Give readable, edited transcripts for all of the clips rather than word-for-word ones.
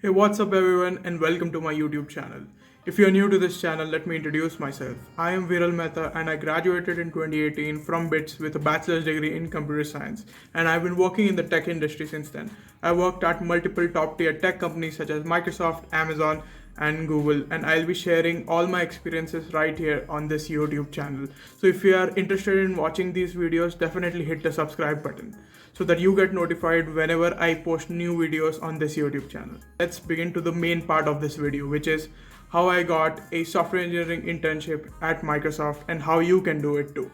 Hey, what's up everyone and welcome to my YouTube channel. If you're new to this channel, let me introduce myself. I am Viral Mehta and I graduated in 2018 from BITS with a bachelor's degree in computer science, and I've been working in the tech industry since then. I worked at multiple top tier tech companies such as Microsoft, Amazon, and Google, and I'll be sharing all my experiences right here on this YouTube channel. So if you are interested in watching these videos, definitely hit the subscribe button so that you get notified whenever I post new videos on this YouTube channel. Let's begin to the main part of this video, which is how I got a software engineering internship at Microsoft and how you can do it too.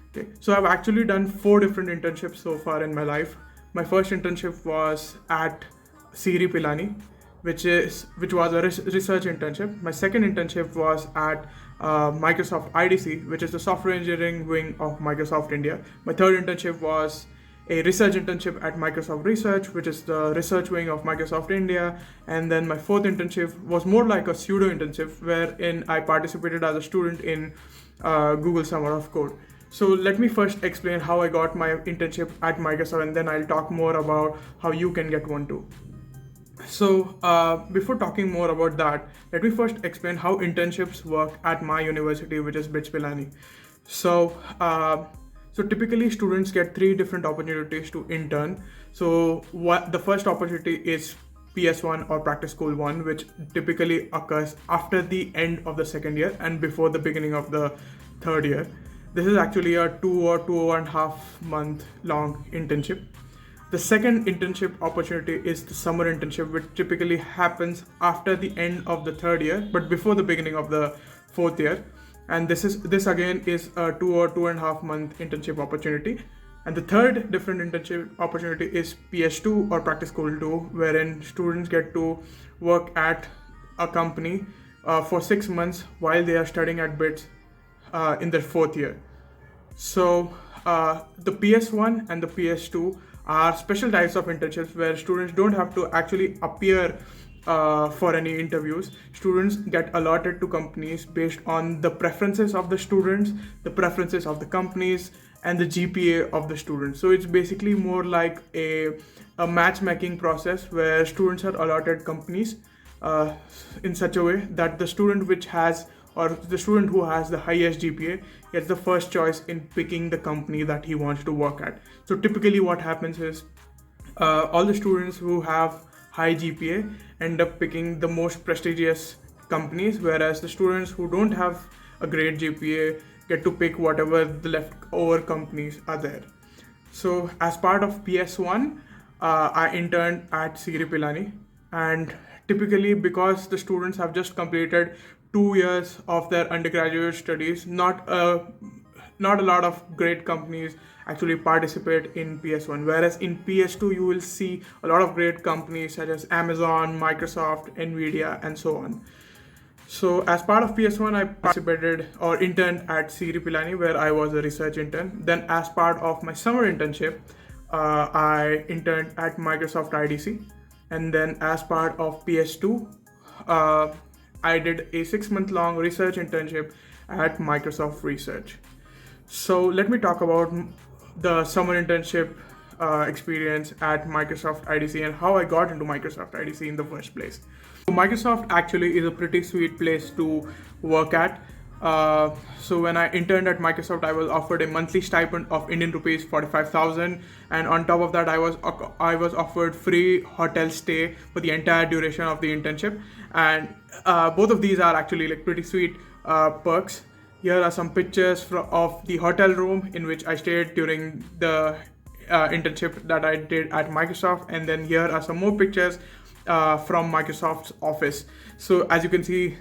Okay, so I've actually done 4 different internships so far in my life. My first internship was at Siri Pilani, which was a research internship. My second internship was at Microsoft IDC, which is the software engineering wing of Microsoft India. My third internship was a research internship at Microsoft Research, which is the research wing of Microsoft India. And then my fourth internship was more like a pseudo internship, wherein I participated as a student in Google Summer of Code. So let me first explain how I got my internship at Microsoft, and then I'll talk more about how you can get one too. So before talking more about that, let me first explain how internships work at my university, which is BITS Pilani. So so typically students get 3 different opportunities to intern. So what the first opportunity is PS1 or practice school 1, which typically occurs after the end of the second year and before the beginning of the third year. This is actually a 2 or 2.5 month long internship. The second internship opportunity is the summer internship, which typically happens after the end of the third year but before the beginning of the fourth year. And this again is a 2 or 2.5 month internship opportunity. And the third different internship opportunity is PS2 or practice school 2, wherein students get to work at a company for 6 months while they are studying at BITS in their fourth year. So the PS1 and the PS2 are special types of internships where students don't have to actually appear for any interviews. Students get allotted to companies based on the preferences of the students, the preferences of the companies, and the GPA of the students. So it's basically more like a matchmaking process where students are allotted companies in such a way that the student who has the highest GPA gets the first choice in picking the company that he wants to work at. So typically what happens is all the students who have high GPA end up picking the most prestigious companies, whereas the students who don't have a great GPA get to pick whatever the leftover companies are there. So as part of PS1, I interned at Siri Pilani, and typically because the students have just completed 2 years of their undergraduate studies, not a lot of great companies actually participate in PS1, whereas in PS2 you will see a lot of great companies such as Amazon, Microsoft, Nvidia, and so on. So as part of PS1, I participated or interned at Siri Pilani, where I was a research intern. Then as part of my summer internship, I interned at Microsoft IDC. And then as part of PS2, I did a 6-month long research internship at Microsoft Research. So let me talk about the summer internship experience at Microsoft IDC and how I got into Microsoft IDC in the first place. So Microsoft actually is a pretty sweet place to work at. So when I interned at Microsoft, I was offered a monthly stipend of Indian rupees 45,000, and on top of that, I was offered free hotel stay for the entire duration of the internship. And both of these are actually like pretty sweet perks. Here are some pictures of the hotel room in which I stayed during the internship that I did at Microsoft, and then here are some more pictures from Microsoft's office. So as you can see,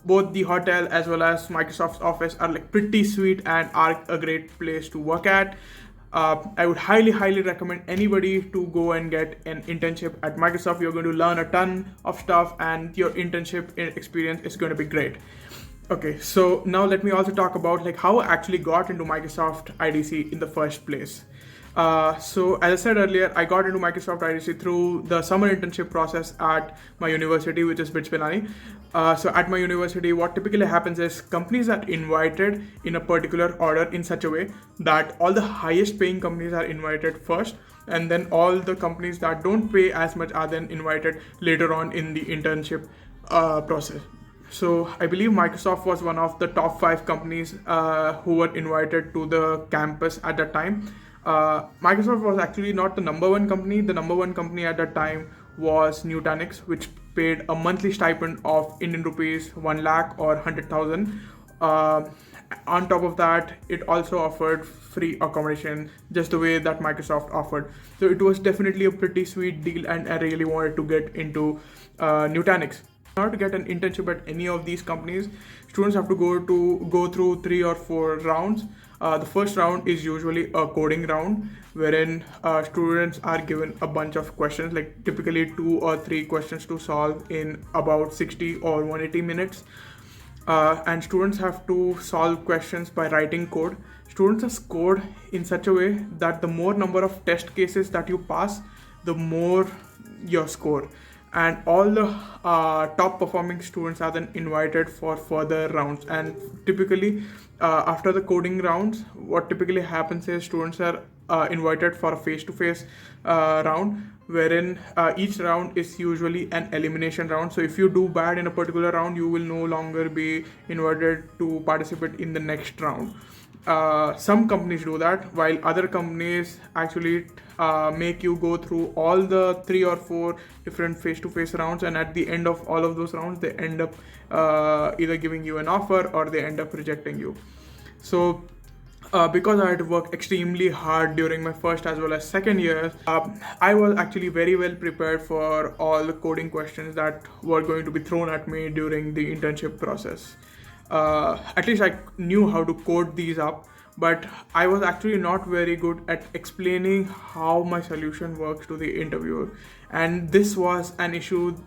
both the hotel as well as Microsoft's office are like pretty sweet and are a great place to work at. I would highly recommend anybody to go and get an internship at Microsoft. You're going to learn a ton of stuff and your internship experience is going to be great. Okay, so now let me also talk about like how I actually got into Microsoft IDC in the first place. So as I said earlier, I got into Microsoft IDC through the summer internship process at my university, which is BITS Pilani. So at my university, what typically happens is companies are invited in a particular order in such a way that all the highest paying companies are invited first, and then all the companies that don't pay as much are then invited later on in the internship process. So I believe Microsoft was one of the top 5 companies who were invited to the campus at that time. Microsoft was actually not the number one company. The number one company at that time was Nutanix, which paid a monthly stipend of Indian rupees 1 lakh or 100,000. On top of that, it also offered free accommodation, just the way that Microsoft offered. So it was definitely a pretty sweet deal, and I really wanted to get into Nutanix. In order to get an internship at any of these companies, students have to go through 3 or 4 rounds. The first round is usually a coding round, wherein students are given a bunch of questions, like typically 2 or 3 questions to solve in about 60 or 180 minutes. And students have to solve questions by writing code. Students are scored in such a way that the more number of test cases that you pass, the more your score. And all the top performing students are then invited for further rounds. And typically, after the coding rounds, what typically happens is students are invited for a face-to-face round, wherein each round is usually an elimination round. So if you do bad in a particular round, you will no longer be invited to participate in the next round. Some companies do that, while other companies actually make you go through all the 3 or 4 different face-to-face rounds, and at the end of all of those rounds, they end up either giving you an offer or they end up rejecting you. So because I had to work extremely hard during my first as well as second year, I was actually very well prepared for all the coding questions that were going to be thrown at me during the internship process. At least I knew how to code these up, but I was actually not very good at explaining how my solution works to the interviewer. And this was an issue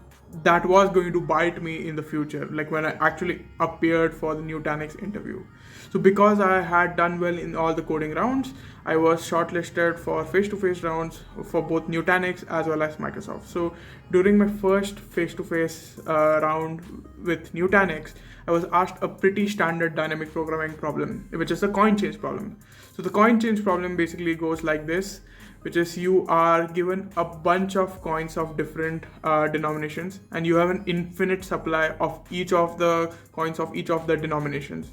that was going to bite me in the future, like when I actually appeared for the Nutanix interview. So because I had done well in all the coding rounds, I was shortlisted for face-to-face rounds for both Nutanix as well as Microsoft. So during my first face-to-face round with Nutanix, I was asked a pretty standard dynamic programming problem, which is a coin change problem. So the coin change problem basically goes like this, which is you are given a bunch of coins of different denominations, and you have an infinite supply of each of the coins of each of the denominations.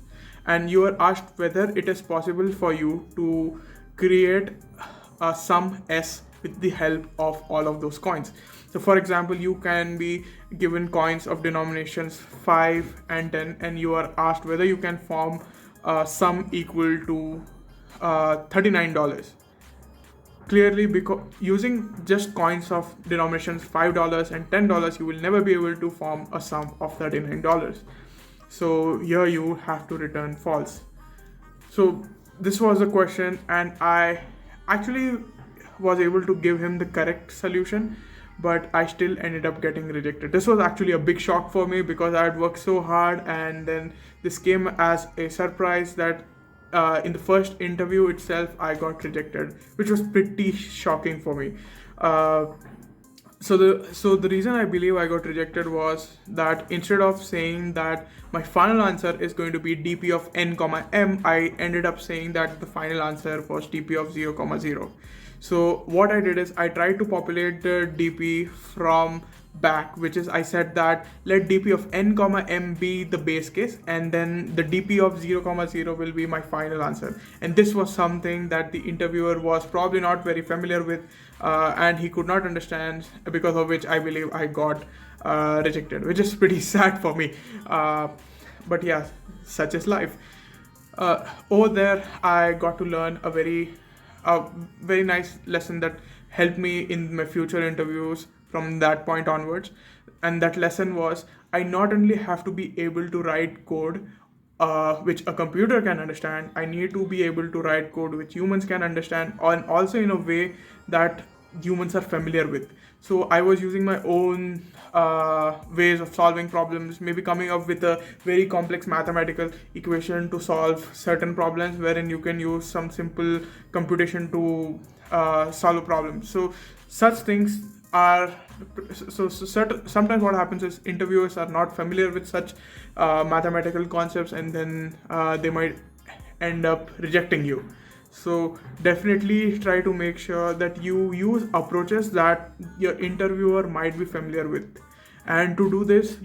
And you are asked whether it is possible for you to create a sum S with the help of all of those coins. So for example, you can be given coins of denominations 5 and 10, and you are asked whether you can form a sum equal to $39. Clearly, because using just coins of denominations $5 and $10, you will never be able to form a sum of $39. So here you have to return false. So this was the question, and I actually was able to give him the correct solution, but I still ended up getting rejected. This was actually a big shock for me because I had worked so hard, and then this came as a surprise that in the first interview itself I got rejected, which was pretty shocking for me. So the reason I believe I got rejected was that instead of saying that my final answer is going to be dp of n comma m, I ended up saying that the final answer was dp of 0 comma 0. So what I did is I tried to populate the dp from back, which is I said that let dp of n comma m be the base case, and then the dp of 0 comma 0 will be my final answer. And this was something that the interviewer was probably not very familiar with, and he could not understand, because of which I believe I got rejected, which is pretty sad for me. But yeah, such is life. Over there I got to learn a very nice lesson that helped me in my future interviews from that point onwards. And that lesson was, I not only have to be able to write code which a computer can understand, I need to be able to write code which humans can understand, and also in a way that humans are familiar with. So I was using my own ways of solving problems, maybe coming up with a very complex mathematical equation to solve certain problems, wherein you can use some simple computation to solve a problem. So such things are sometimes what happens is interviewers are not familiar with such mathematical concepts, and then they might end up rejecting you. So definitely try to make sure that you use approaches that your interviewer might be familiar with. And to do this,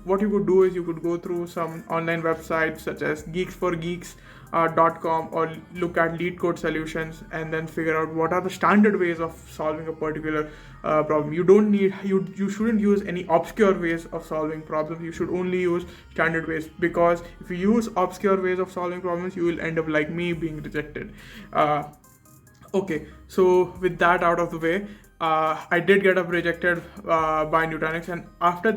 what you could do is you could go through some online websites such as geeksforgeeks.com or look at lead code solutions, and then figure out what are the standard ways of solving a particular problem. You shouldn't use any obscure ways of solving problems. You should only use standard ways, because if you use obscure ways of solving problems, you will end up like me, being rejected. Okay, so with that out of the way, I did get up rejected by Nutanix, and after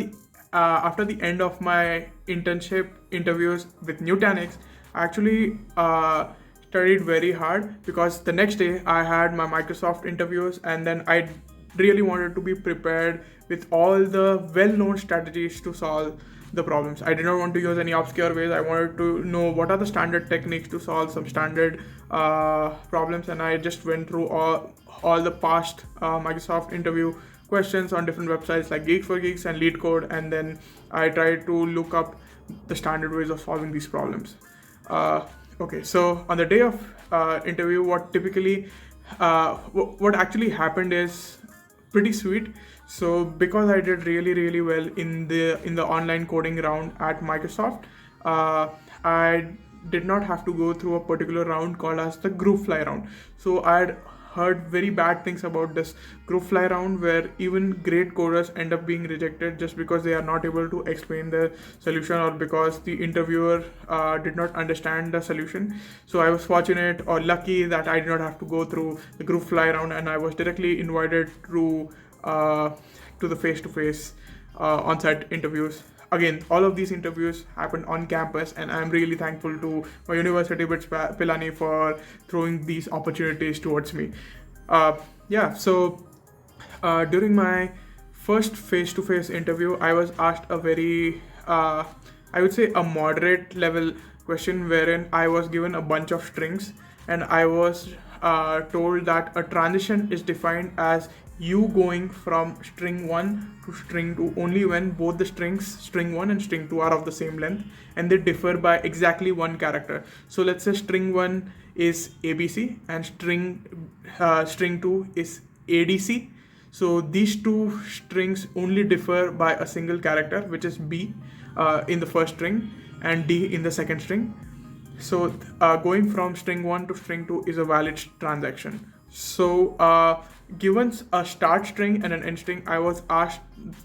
the end of my internship interviews with Nutanix, I actually studied very hard, because the next day I had my Microsoft interviews, and then I really wanted to be prepared with all the well-known strategies to solve the problems. I did not want to use any obscure ways. I wanted to know what are the standard techniques to solve some standard problems, and I just went through all the past Microsoft interview questions on different websites like Geeks for Geeks and LeetCode, and then I tried to look up the standard ways of solving these problems. Okay, so on the day of interview, what actually happened is pretty sweet. So because I did really well in the online coding round at Microsoft, I did not have to go through a particular round called as the group fly round. So I had heard very bad things about this group fly round, where even great coders end up being rejected just because they are not able to explain the solution, or because the interviewer did not understand the solution. So I was fortunate or lucky that I did not have to go through the group fly round, and I was directly invited to the face-to-face on-site interviews. Again, all of these interviews happened on campus, and I'm really thankful to my university, BITS Pilani, for throwing these opportunities towards me. So during my first face-to-face interview, I was asked a very, I would say, a moderate level question, wherein I was given a bunch of strings, and I was told that a transition is defined as you going from string 1 to string 2 only when both the strings, string 1 and string 2, are of the same length, and they differ by exactly one character. So let's say string 1 is ABC and string 2 is ADC. So these two strings only differ by a single character, which is B in the first string and D in the second string. So going from string 1 to string 2 is a valid transaction. So given a start string and an end string, I was asked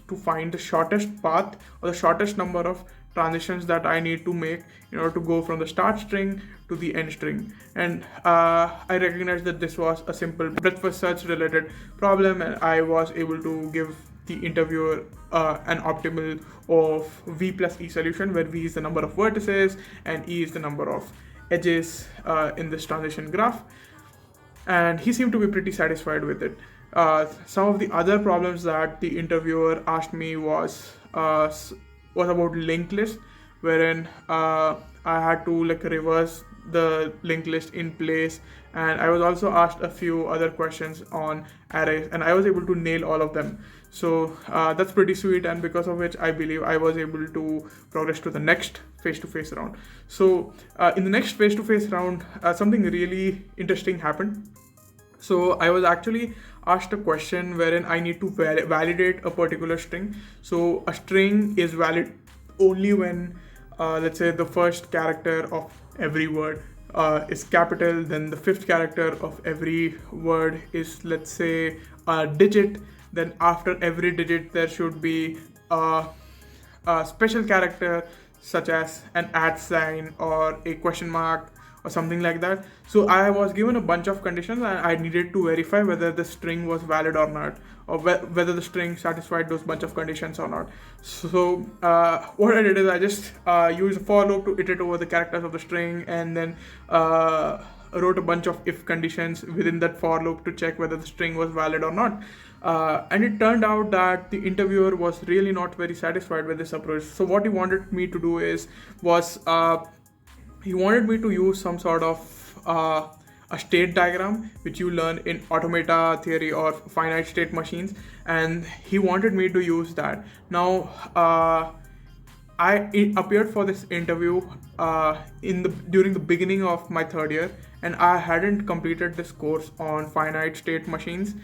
to find the shortest path or the shortest number of transitions that I need to make in order to go from the start string to the end string. And I recognized that this was a simple breadth first search related problem, and I was able to give the interviewer an optimal of V plus E solution, where V is the number of vertices and E is the number of edges in this transition graph. And he seemed to be pretty satisfied with it. Some of the other problems that the interviewer asked me was about linked list, wherein I had to reverse the linked list in place, and I was also asked a few other questions on arrays, and I was able to nail all of them. So that's pretty sweet, and because of which I believe I was able to progress to the next face-to-face round. So in the next face-to-face round, something really interesting happened. So I was actually asked a question wherein I need to validate a particular string. So a string is valid only when, let's say, the first character of every word is capital, then the fifth character of every word is, let's say, a digit. Then after every digit, there should be a special character such as an at sign or a question mark or something like that. So I was given a bunch of conditions, and I needed to verify whether the string was valid or not, or whether the string satisfied those bunch of conditions or not. So what I did is I just used a for loop to iterate over the characters of the string, and then wrote a bunch of if conditions within that for loop to check whether the string was valid or not. And it turned out that the interviewer was really not very satisfied with this approach. So what he wanted me to do was he wanted me to use some sort of a state diagram, which you learn in automata theory or finite state machines, and he wanted me to use that. Now I appeared for this interview during the beginning of my third year, and I hadn't completed this course on finite state machines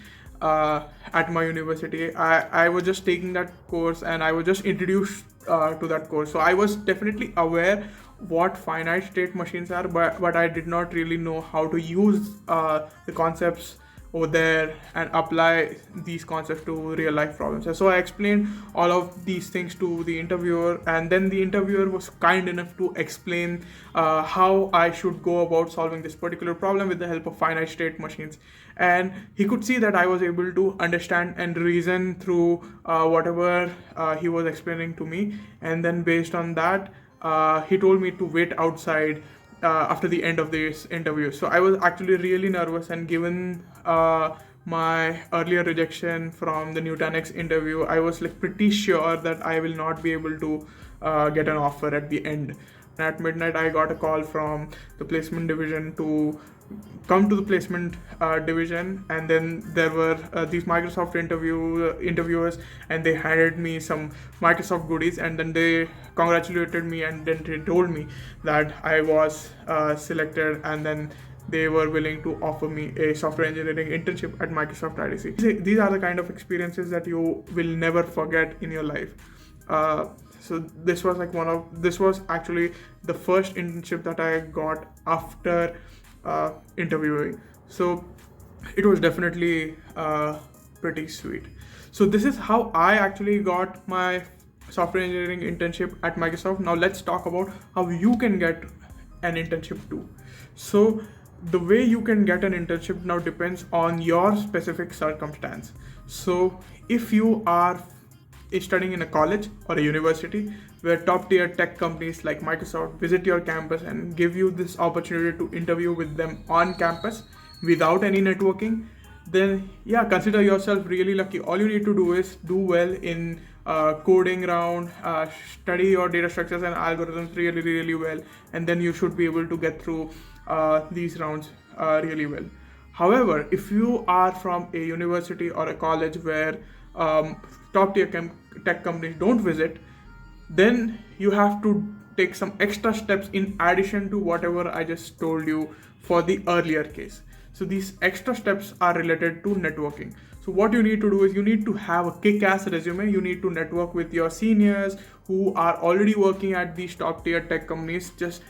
at my university. I was just taking that course, and I was just introduced to that course. So I was definitely aware what finite state machines are, but I did not really know how to use the concepts over there and apply these concepts to real life problems. And so I explained all of these things to the interviewer, and then the interviewer was kind enough to explain how I should go about solving this particular problem with the help of finite state machines. And he could see that I was able to understand and reason through whatever he was explaining to me. And then based on that, he told me to wait outside after the end of this interview. So I was actually really nervous, and given my earlier rejection from the Nutanix interview, I was like pretty sure that I will not be able to get an offer at the end. And at midnight, I got a call from the placement division to come to the placement division, and then there were these Microsoft interviewers, and they handed me some Microsoft goodies, and then they congratulated me, and then they told me that I was selected, and then they were willing to offer me a software engineering internship at Microsoft IDC. These are the kind of experiences that you will never forget in your life. So this was actually the first internship that I got after interviewing. So it was definitely pretty sweet. So this is how I actually got my software engineering internship at Microsoft. Now let's talk about how you can get an internship too. So the way you can get an internship now depends on your specific circumstance. So if you are studying in a college or a university where top tier tech companies like Microsoft visit your campus and give you this opportunity to interview with them on campus without any networking, then yeah, consider yourself really lucky. All you need to do is do well in coding round, study your data structures and algorithms really well, and then you should be able to get through these rounds really well. However, if you are from a university or a college where top tier tech companies don't visit, then you have to take some extra steps in addition to whatever I just told you for the earlier case. So these extra steps are related to networking. So what you need to do is you need to have a kick-ass resume. You need to network with your seniors who are already working at these top tier tech companies. Just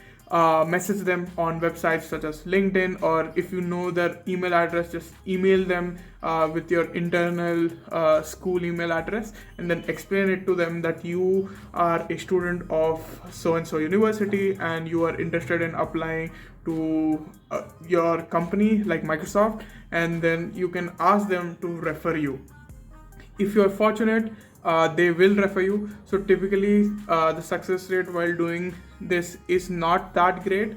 message them on websites such as LinkedIn, or if you know their email address, just email them with your internal school email address, and then explain it to them that you are a student of so and so university and you are interested in applying to your company like Microsoft, and then you can ask them to refer you. If you are fortunate, they will refer you. So typically the success rate while doing this is not that great.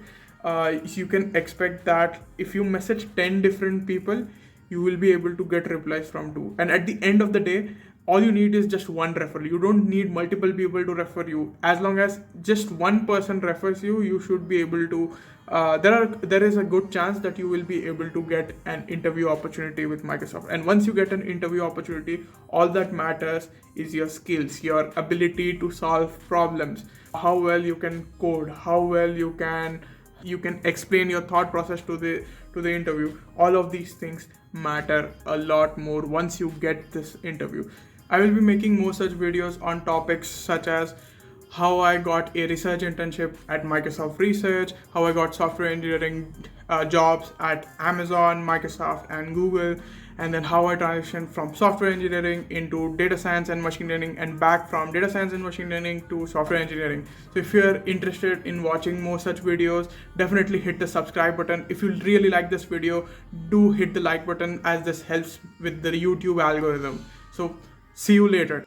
You can expect that if you message 10 different people, you will be able to get replies from 2, and at the end of the day, all you need is just one referral. You don't need multiple people to refer you. As long as just one person refers you, you should be able to there is a good chance that you will be able to get an interview opportunity with Microsoft. And once you get an interview opportunity, all that matters is your skills, your ability to solve problems, how well you can code, how well you can explain your thought process to the interview. All of these things matter a lot more once you get this interview. I will be making more such videos on topics such as how I got a research internship at Microsoft Research, how I got software engineering jobs at Amazon, Microsoft, and Google, and then how I transitioned from software engineering into data science and machine learning, and back from data science and machine learning to software engineering. So if you're interested in watching more such videos, definitely hit the subscribe button. If you really like this video, do hit the like button, as this helps with the YouTube algorithm. So see you later.